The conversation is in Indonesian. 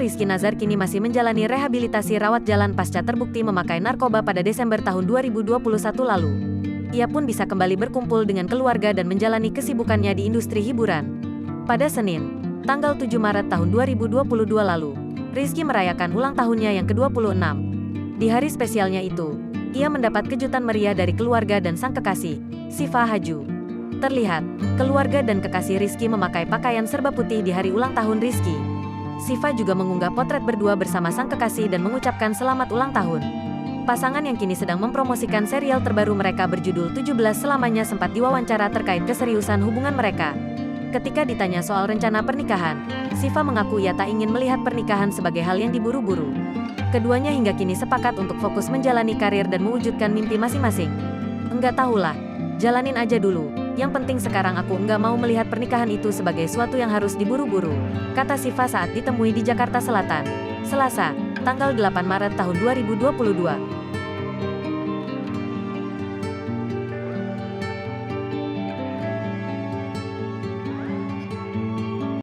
Rizky Nazar kini masih menjalani rehabilitasi rawat jalan pasca terbukti memakai narkoba pada Desember tahun 2021 lalu. Ia pun bisa kembali berkumpul dengan keluarga dan menjalani kesibukannya di industri hiburan. Pada Senin, tanggal 7 Maret tahun 2022 lalu, Rizky merayakan ulang tahunnya yang ke-26. Di hari spesialnya itu, ia mendapat kejutan meriah dari keluarga dan sang kekasih, Syifa Haju. Terlihat, keluarga dan kekasih Rizky memakai pakaian serba putih di hari ulang tahun Rizky. Syifa juga mengunggah potret berdua bersama sang kekasih dan mengucapkan selamat ulang tahun. Pasangan yang kini sedang mempromosikan serial terbaru mereka berjudul 17 Selamanya sempat diwawancara terkait keseriusan hubungan mereka. Ketika ditanya soal rencana pernikahan, Syifa mengaku ia tak ingin melihat pernikahan sebagai hal yang diburu-buru. Keduanya hingga kini sepakat untuk fokus menjalani karir dan mewujudkan mimpi masing-masing. Enggak tahulah, jalanin aja dulu. Yang penting sekarang aku enggak mau melihat pernikahan itu sebagai suatu yang harus diburu-buru, kata Syifa saat ditemui di Jakarta Selatan, Selasa, tanggal 8 Maret tahun 2022.